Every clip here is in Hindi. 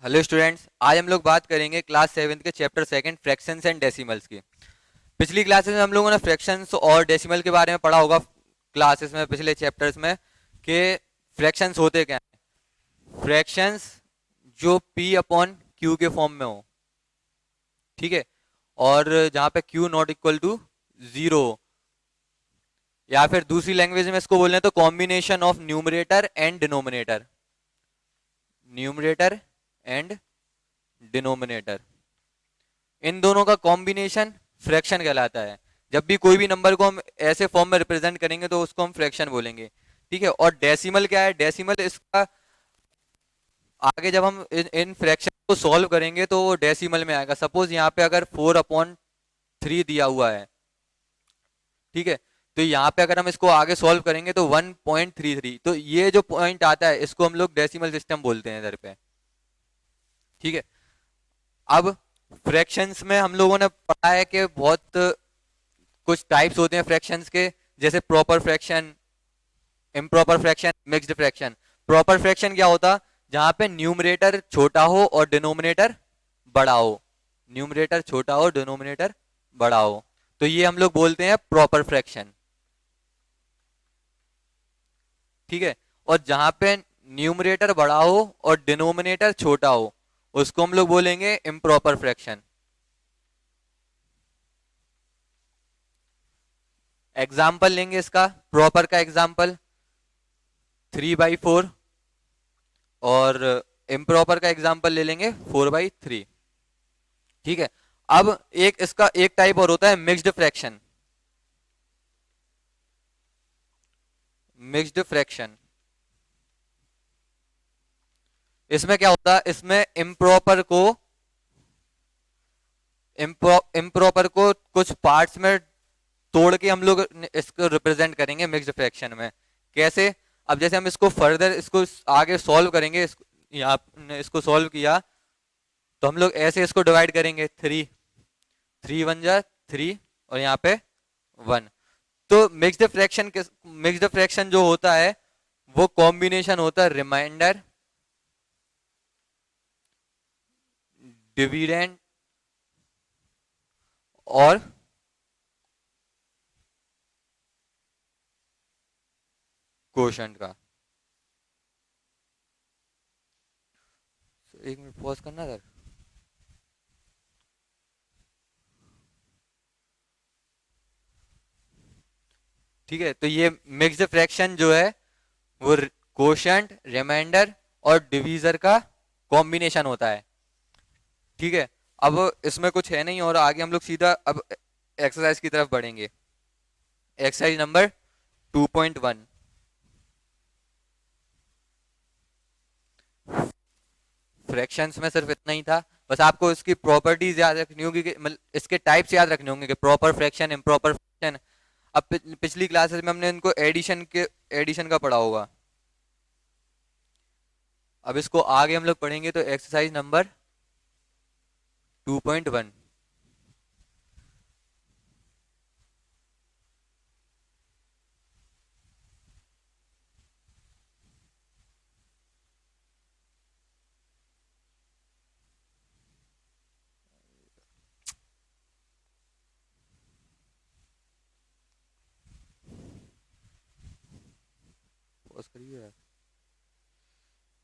हेलो स्टूडेंट्स, आज हम लोग बात करेंगे क्लास सेवेंथ के chapter second fractions and decimals की। पिछली क्लासेस में हम लोगों ने फ्रैक्शंस और डेसिमल के बारे में पढ़ा होगा क्लासेस में, पिछले चैप्टर्स में, कि फ्रैक्शंस होते क्या हैं। फ्रैक्शंस जो p अपॉन क्यू के फॉर्म में हो, ठीक है, और जहां पे q not equal to zero, या फिर दूसरी लैंग्वेज में इसको बोलने तो combination of numerator and denominator, numerator and denominator, इन दोनों का कॉम्बिनेशन फ्रैक्शन कहलाता है। जब भी कोई भी नंबर को हम ऐसे फॉर्म में रिप्रेजेंट करेंगे तो उसको हम फ्रैक्शन बोलेंगे, ठीक है। और डेसिमल क्या है? डेसिमल इसका आगे जब हम इन फ्रैक्शन को सॉल्व करेंगे तो वो डेसिमल में आएगा। सपोज यहाँ पे अगर 4/3 दिया हुआ है, ठीक है, तो यहाँ पे अगर हम इसको आगे सॉल्व करेंगे तो 1.33, तो ये जो पॉइंट आता है इसको हम लोग डेसिमल सिस्टम बोलते हैं इधर पे, ठीक है। अब फ्रैक्शंस में हम लोगों ने पढ़ा है कि बहुत कुछ टाइप्स होते हैं फ्रैक्शंस के, जैसे proper fraction, improper fraction, mixed fraction. Proper fraction क्या होता? जहां पे न्यूमरेटर छोटा हो और डिनोमिनेटर बड़ा हो, न्यूमरेटर छोटा हो, डिनोमिनेटर बड़ा हो, तो ये हम लोग बोलते हैं प्रॉपर फ्रैक्शन, ठीक है। और जहां पे न्यूमरेटर बड़ा हो और डिनोमिनेटर छोटा हो उसको हम लोग बोलेंगे इम्प्रॉपर फ्रैक्शन। एग्जाम्पल लेंगे इसका, प्रॉपर का एग्जाम्पल 3/4, और इम्प्रॉपर का एग्जाम्पल ले लेंगे 4/3, ठीक है। अब एक इसका एक टाइप और होता है मिक्स्ड फ्रैक्शन। मिक्स्ड फ्रैक्शन, इसमें क्या होता है? इसमें इम्प्रॉपर को कुछ पार्ट्स में तोड़ के हम लोग इसको रिप्रेजेंट करेंगे मिक्स्ड फ्रैक्शन में। कैसे? अब जैसे हम इसको फर्दर इसको आगे सॉल्व करेंगे, यहाँ इसको सॉल्व किया तो हम लोग ऐसे इसको डिवाइड करेंगे, 3 3 1 जा 3, और यहाँ पे 1। तो मिक्स्ड फ्रैक्शन जो होता है वो कॉम्बिनेशन होता है रिमाइंडर, डिविडेंड और कोशंट का। एक मिनट पॉज करना सर। ठीक है, तो ये मिक्स्ड फ्रैक्शन जो है वो कोशंट, रिमाइंडर और डिवीजर का कॉम्बिनेशन होता है, ठीक है। अब इसमें कुछ है नहीं और आगे हम लोग सीधा अब एक्सरसाइज की तरफ बढ़ेंगे। Exercise number 2.1। फ्रैक्शंस में सिर्फ इतना ही था, बस आपको इसकी प्रॉपर्टीज याद रखनी होगी कि मतलब इसके टाइप्स याद रखने होंगे कि प्रॉपर फ्रैक्शन, इम्प्रॉपर फ्रैक्शन। अब पिछली क्लासेस में हमने इनको एडिशन का पढ़ा होगा। अब इसको आगे हम लोग पढ़ेंगे तो एक्सरसाइज नंबर 2.1। पॉज करिए यार।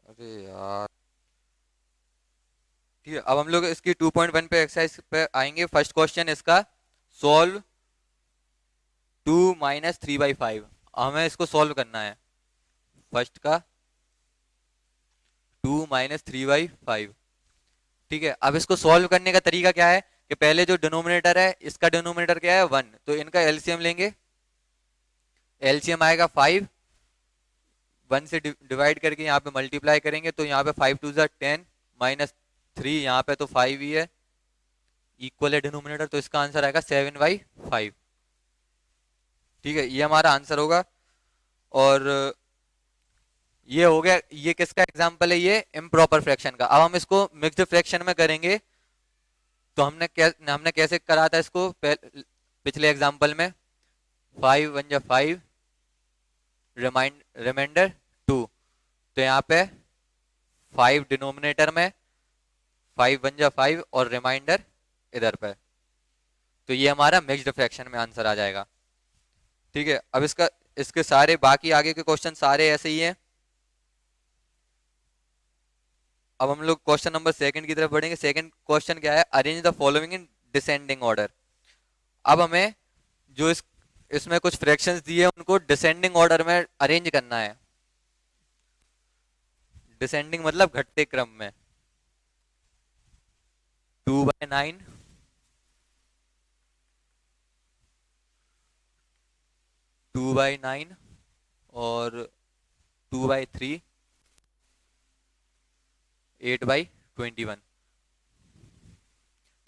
अरे यार, ठीक है। अब हम लोग इसकी 2.1 पे एक्सरसाइज पे आएंगे। फर्स्ट क्वेश्चन इसका, सॉल्व 2 - 3/5। हमें इसको सॉल्व करना है। फर्स्ट का 2 - 3/5, ठीक है। अब इसको सॉल्व करने का तरीका क्या है कि पहले जो डिनोमिनेटर है, इसका डिनोमिनेटर क्या है 1, तो इनका एलसीएम लेंगे। एलसीएम आएगा 5, 1 से डिवाइड करके यहाँ पे मल्टीप्लाई करेंगे तो यहाँ पे 5 × 2 = 10, -3, यहाँ पे तो 5 ही है, इक्वल है डिनोमिनेटर, तो इसका आंसर आएगा 7/5, ठीक है। ये हमारा आंसर होगा। और ये हो गया, ये किसका एग्जाम्पल है? ये इम्प्रॉपर फ्रैक्शन का। अब हम इसको मिक्स्ड फ्रैक्शन में करेंगे तो हमने कैसे करा था इसको पिछले एग्जाम्पल में? 5 × 1 = 5, रिमाइंडर 2, तो यहाँ पे 5 डिनोमिनेटर में 5 बन जा 5 और रिमाइंडर इधर पे। तो ये हमारा मिक्स्ड फ्रैक्शन में आंसर आ जाएगा। ठीक है, अब इसका इसके सारे बाकी आगे के क्वेश्चन सारे ऐसे ही हैं। अब हम लोग क्वेश्चन नंबर सेकंड की तरफ बढ़ेंगे। सेकंड क्वेश्चन क्या है, arrange the following in descending order. अब हमें जो इसमें कुछ फ्रैक्शंस दिए उनको डिसेंडिंग ऑर्डर में अरेंज करना है। डिसेंडिंग मतलब घटते क्रम में। 2/9, 2/9 और 2/3, 8/21।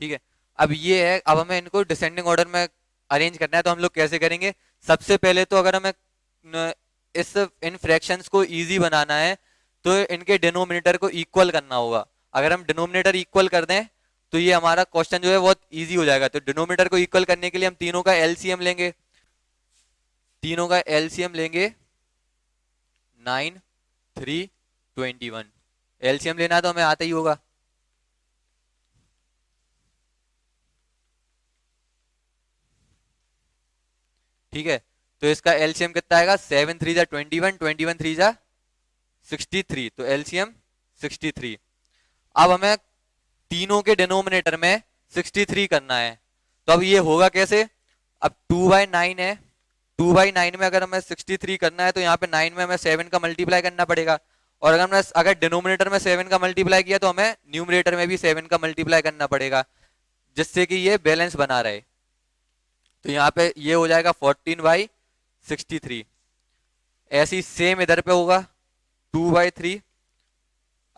ठीक है, अब ये है, अब हमें इनको डिसेंडिंग ऑर्डर में अरेंज करना है। तो हम लोग कैसे करेंगे, सबसे पहले तो अगर हमें इस इन फ्रैक्शंस को इजी बनाना है तो इनके डिनोमिनेटर को इक्वल करना होगा। अगर हम डिनोमिनेटर इक्वल कर दें तो ये हमारा क्वेश्चन जो है बहुत इजी हो जाएगा। तो डिनोमिनेटर को इक्वल करने के लिए हम तीनों का एलसीएम लेंगे। तीनों का एलसीएम लेंगे 9, 3, 21। एलसीएम लेना तो हमें आता ही होगा। ठीक है, तो इसका एलसीएम कितना आएगा, 7 3 जा 21, 21 3 जा 63, तो एलसीएम 63। अब हमें तीनों के डिनोमिनेटर में 63 करना है। तो अब ये होगा कैसे, अब 2/9 है, 2/9 में अगर हमें 63 करना है तो यहाँ पे 9 में हमें 7 का मल्टीप्लाई करना पड़ेगा। और अगर डिनोमिनेटर में 7 का मल्टीप्लाई किया तो हमें न्यूमरेटर में भी 7 का मल्टीप्लाई करना पड़ेगा, जिससे कि ये बैलेंस बना रहे। तो यहाँ पे ये हो जाएगा 14/63। ऐसी सेम इधर पे होगा 2/3।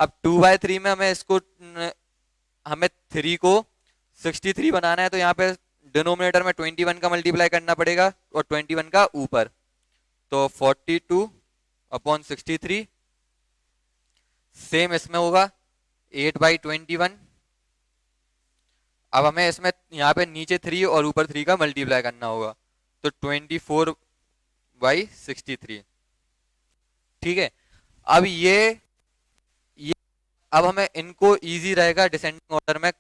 अब 2/3 में हमें 3 को 63 बनाना है, तो यहाँ पे डिनोमिनेटर में 21 का मल्टीप्लाई करना पड़ेगा और 21 का ऊपर, तो 42/63। सेम इसमें होगा 8/21। अब हमें इसमें यहाँ पे नीचे 3 और ऊपर 3 का मल्टीप्लाई करना होगा, तो 24/63। ठीक है, अब ये अब हमें इनको इजी रहेगा डिसेंडिंग ऑर्डर में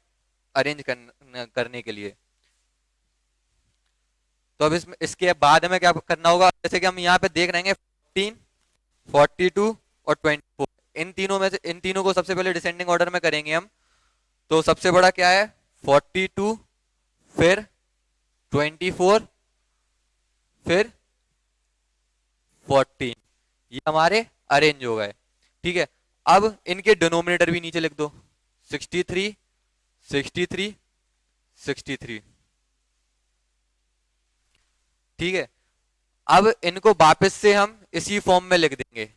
अरेंज करने के लिए। तो अब इसके बाद हमें क्या करना होगा, जैसे कि हम यहाँ पे देख रहे हैं 14, 42 और 24। इन तीनों में से इन तीनों को सबसे पहले डिसेंडिंग ऑर्डर में करेंगे हम। तो सबसे बड़ा क्या है 42, फिर 24, फिर 14। ये हमारे अरेंज हो गए। ठीक है, अब इनके डिनोमिनेटर भी नीचे लिख दो, 63, 63, 63। ठीक है, अब इनको वापस से हम इसी फॉर्म में लिख देंगे।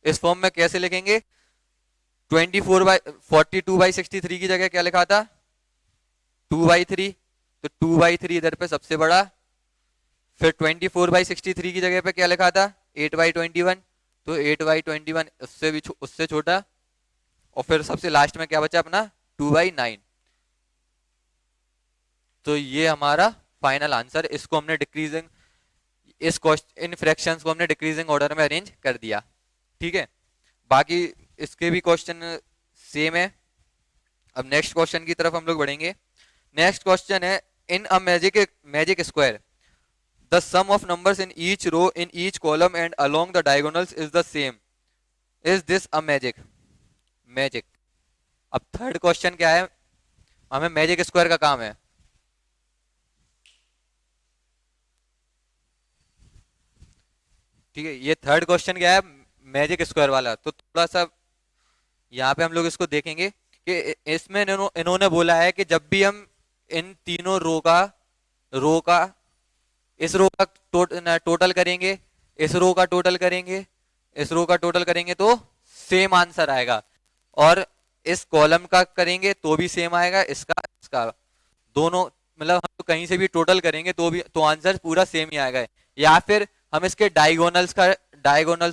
इस फॉर्म में कैसे लिखेंगे, 42/63 की जगह क्या लिखा था 2/3, तो 2/3 इधर पे सबसे बड़ा। फिर 24/63 की जगह पे क्या लिखा था 8/21, तो 8/21 उससे छोटा। और फिर सबसे लास्ट में क्या बचा अपना 2/9। तो ये हमारा फाइनल आंसर। इसको हमने डिक्रीजिंग इन फ्रैक्शंस को हमने डिक्रीजिंग ऑर्डर में अरेंज कर दिया। ठीक है, बाकी इसके भी क्वेश्चन सेम है। अब नेक्स्ट क्वेश्चन की तरफ हम लोग बढ़ेंगे। नेक्स्ट क्वेश्चन है, in a magic square the sum of numbers in each row in each column and along the diagonals is the same, is this a magic. अब थर्ड क्वेश्चन क्या है, हमें मैजिक स्क्वायर का काम है। ठीक है, ये थर्ड क्वेश्चन क्या है मैजिक स्क्वायर वाला। तो थोड़ा सा यहाँ पे हम लोग इसको देखेंगे कि इसमें इन्होंने बोला है कि जब भी हम इन तीनों रो का इस रो का टोटल करेंगे, इस रो का टोटल करेंगे, इस रो का टोटल करेंगे तो सेम आंसर आएगा। और इस कॉलम का करेंगे तो भी सेम आएगा, इसका दोनों मतलब हम तो कहीं से भी टोटल करेंगे तो आंसर पूरा सेम ही आएगा। या फिर हम इसके डायगोनल्स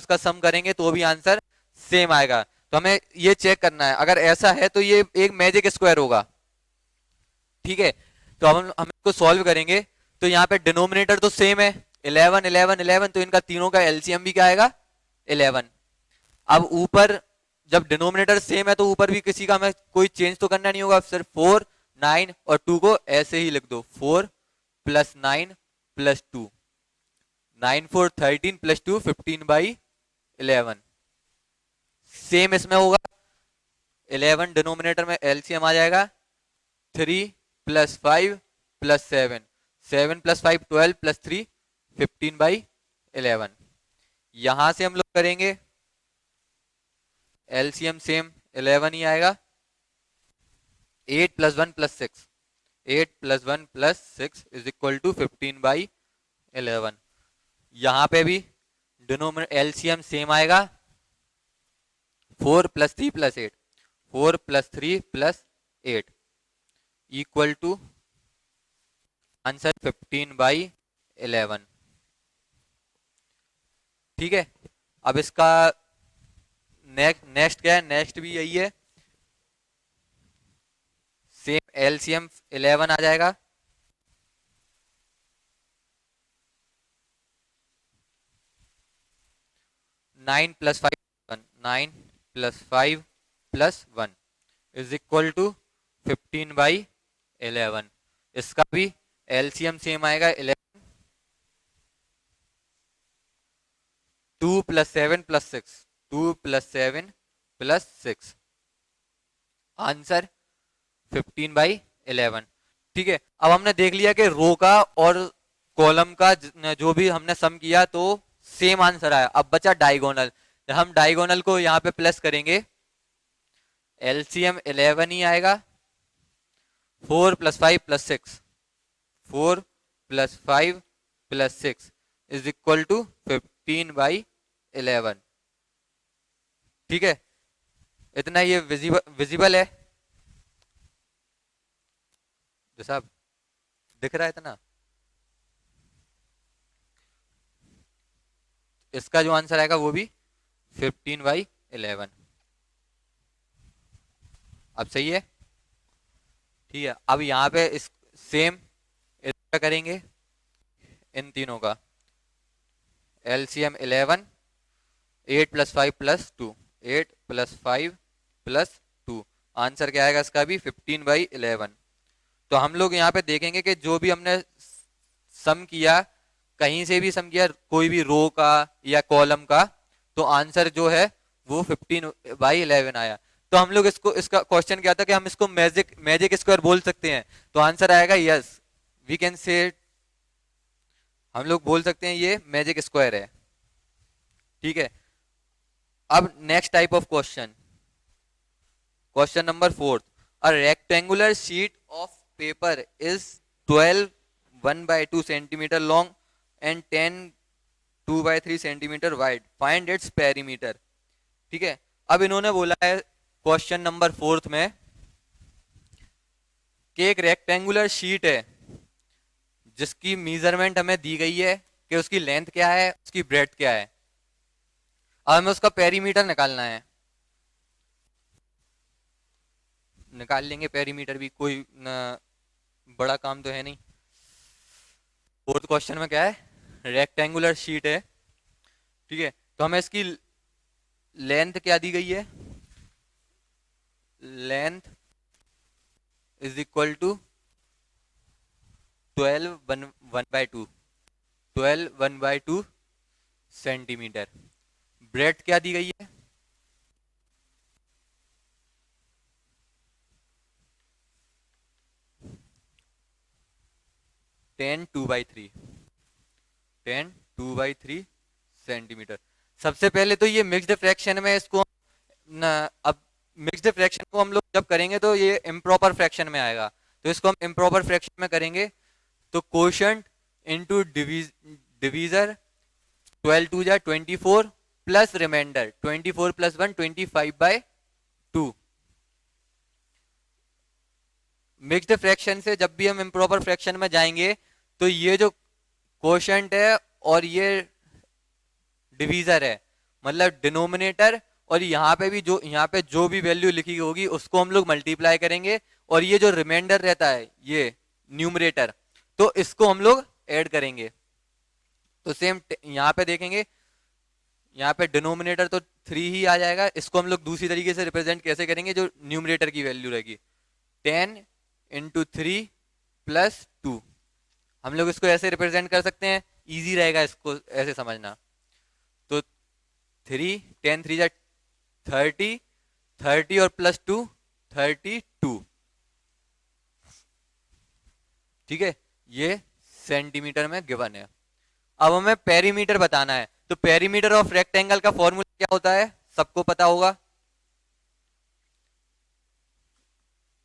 का सम करेंगे तो भी आंसर सेम आएगा। तो हमें ये चेक करना है, अगर ऐसा है तो ये एक मैजिक स्क्वायर होगा। ठीक है, तो हम इसको सॉल्व करेंगे। तो यहाँ पे डिनोमिनेटर तो सेम है 11 11 11, तो इनका तीनों का एलसीएम भी क्या आएगा 11। अब ऊपर जब डिनोमिनेटर सेम है तो ऊपर भी किसी का हमें कोई चेंज तो करना नहीं होगा, सिर्फ 4 9 और 2 को ऐसे ही लिख दो, 4 प्लस 9 प्लस 2, 9 4 13 प्लस 2 15/11। सेम इसमें होगा, 11 डिनोमिनेटर में एलसीएम आ जाएगा, 3 प्लस 5 प्लस 7, 7 प्लस 5 12 प्लस 3 15/11। यहां से हम लोग करेंगे एलसीएम सेम 11 ही आएगा, 8 plus 1 plus 6, 8 plus 1 plus 6 is equal to 15/11। यहां पे भी डिनोमिनेटर एलसीएम सेम आएगा, 4 plus 3 plus 8, 4 plus 3 plus 8 equal to answer 15/11। ठीक है, अब इसका नेक्स्ट क्या है, नेक्स्ट भी यही है, सेम एलसीएम 11 आ जाएगा, 9 plus 5 9 plus 5 plus 1 is equal to 15/11। इसका भी एलसीएम सेम आएगा, 11, 2 plus 7 plus 6, 2 plus 7 plus 6, answer 15/11। ठीक है, अब हमने देख लिया कि रो का और कॉलम का जो भी हमने सम किया तो सेम आंसर आया। अब बचा डायगोनल, हम डायगोनल को यहाँ पे प्लस करेंगे, एलसीएम 11 ही आएगा, 4 plus 5 plus 6, 4 plus 5 plus 6 is equal to 15/11। ठीक है, इतना ये विजिबल है जो साहब दिख रहा है इतना। इसका जो आंसर आएगा वो भी 15/11। अब सही है, ठीक है। अब यहाँ पे इस सेम इसका करेंगे, इन तीनों का LCM 11, 8 plus 5 plus 2, 8 plus 5 plus 2, answer क्या आएगा इसका भी 15/11। तो हम लोग यहाँ पे देखेंगे कि जो भी हमने सम किया, कहीं से भी सम किया, कोई भी रो का या कॉलम का, तो आंसर जो है वो 15/11 आया। तो हम लोग इसको, इसका क्वेश्चन क्या था कि हम इसको मैजिक मैजिक स्क्वायर बोल सकते हैं, तो आंसर आएगा यस, वी कैन से, हम लोग बोल सकते हैं ये मैजिक स्क्वायर है। ठीक है, अब next type of question, question number 4, a rectangular sheet of paper is 12 1/2 centimetre long and 10 2/3 centimetre wide, find its perimeter. ठीक है, अब इन्होंने बोला है क्वेश्चन नंबर 4 में कि एक रेक्टेंगुलर शीट है जिसकी मेजरमेंट हमें दी गई है कि उसकी लेंथ क्या है, उसकी ब्रेड्थ क्या है, अब हमें उसका पेरीमीटर निकालना है। निकाल लेंगे पेरीमीटर भी, कोई बड़ा काम तो है नहीं। फोर्थ क्वेश्चन में क्या है, रेक्टेंगुलर शीट है, ठीक है, तो हमें इसकी लेंथ क्या दी गई है, length is equal to 12 1/2, 12 1/2 centimetre. Breadth क्या दी गई है, 10 2/3, 10 2/3 सेंटीमीटर। सबसे पहले तो ये मिक्स्ड फ्रैक्शन में इसको अब मिक्स्ड फ्रैक्शन को हम लोग जब करेंगे तो ये इम्प्रॉपर फ्रैक्शन में आएगा, तो इसको हम इम्प्रॉपर फ्रैक्शन में करेंगे, तो कोशेंट इनटू डिवीजर, 12 2 जा 24 plus reminder 24 plus 1 25/2। Mixed fraction से जब भी हम इम्प्रॉपर फ्रैक्शन में जाएंगे तो ये जो कोशेंट है और ये डिवीजर है, मतलब डिनोमिनेटर, और यहाँ पे भी जो, यहाँ पे जो भी वैल्यू लिखी होगी उसको हम लोग मल्टीप्लाई करेंगे, और ये जो रिमाइंडर रहता है ये न्यूमरेटर, तो इसको हम लोग ऐड करेंगे। तो सेम यहाँ पे देखेंगे, यहाँ पे डिनोमिनेटर तो 3 ही आ जाएगा, इसको हम लोग दूसरी तरीके से रिप्रेजेंट कैसे करेंगे, जो न्यूमरेटर की वैल्यू रहेगी 10 इंटू 3 प्लस 2, हम लोग इसको ऐसे रिप्रेजेंट कर सकते हैं, इजी रहेगा इसको ऐसे समझना। तो 3 10 3 जा 30, 30 और प्लस 2 32, ठीक है, ये सेंटीमीटर में गिवन है। अब हमें पेरीमीटर बताना है, तो पेरीमीटर ऑफ रेक्टेंगल का फॉर्मूला क्या होता है, सबको पता होगा।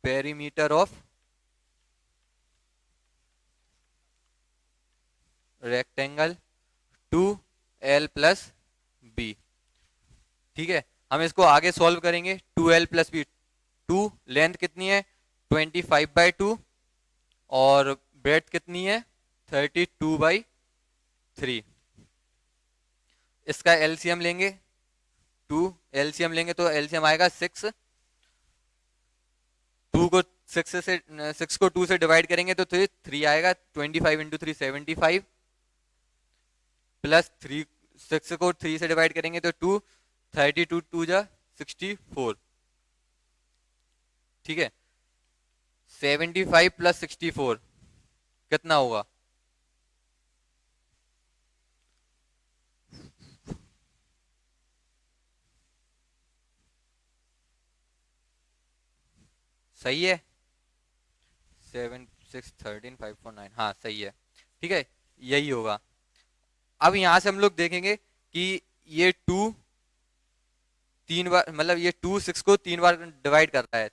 Perimeter of rectangle 2l plus B, ठीक है। हम इसको आगे सॉल्व करेंगे, 2l प्लस बी, 2 लेंथ कितनी है 25/2 और ब्रेड्थ कितनी है 32/3। इसका एलसीएम लेंगे, 2 एलसीएम लेंगे तो एलसीएम आएगा 6, 2 को 6 को 2 से डिवाइड करेंगे तो 3 आएगा, 25 इंटू 3 75 प्लस 3, 6 को 3 से डिवाइड करेंगे तो 2, 32 2 जा 64, ठीक है। 75 प्लस 64 कितना होगा, सही है, 7 6 13 5 4 9, हाँ सही है, ठीक है, यही होगा। अब यहां से हम लोग देखेंगे कि ये 2 3 बार, मतलब ये 2 6 को 3 बार डिवाइड कर रहा है,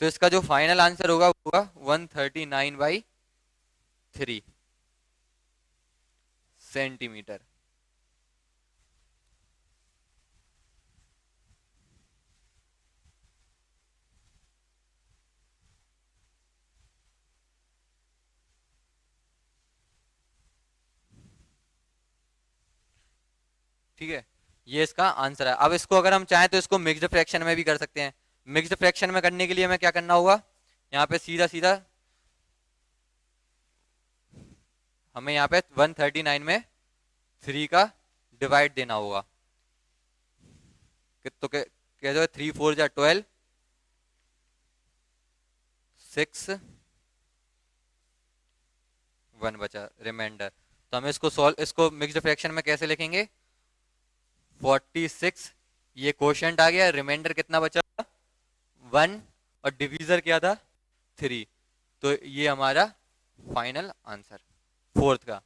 तो इसका जो फाइनल आंसर होगा वो होगा 139/3 सेंटीमीटर। ठीक है, ये इसका आंसर है। अब इसको अगर हम चाहें तो इसको मिक्स्ड फ्रैक्शन में भी कर सकते हैं। मिक्स्ड फ्रैक्शन में करने के लिए हमें क्या करना होगा, यहाँ पे सीधा सीधा हमें यहाँ पे 139 में 3 का डिवाइड देना होगा, तो कैसे 3 4 जा 12, 6 1 बचा रिमाइंडर। तो हम इसको मिक्स्ड फ्रैक्शन में कैसे लिखेंगे, 46, ये क्वोशिएंट आ गया, रिमाइंडर कितना बचा 1 और डिवीजर क्या था 3, तो ये हमारा फाइनल आंसर फोर्थ का,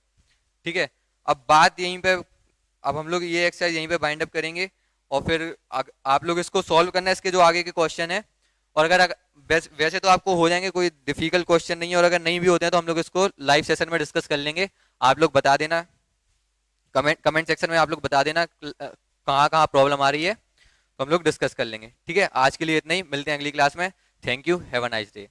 ठीक है। अब बात यहीं पे, अब हम लोग ये एक्सरसाइज यहीं पे बाइंड अप करेंगे और फिर आप लोग इसको सॉल्व करना है, इसके जो आगे के क्वेश्चन है। और अगर वैसे तो आपको हो जाएंगे, कोई डिफिकल्ट क्वेश्चन नहीं है, और अगर नहीं भी होते हैं तो हम लोग इसको लाइव सेशन में डिस्कस कर लेंगे। आप लोग बता देना, कमेंट सेक्शन में आप लोग बता देना कहाँ कहाँ प्रॉब्लम आ रही है, तो हम लोग डिस्कस कर लेंगे, ठीक है। आज के लिए इतना ही, मिलते हैं अगली क्लास में। Thank you, have a nice day.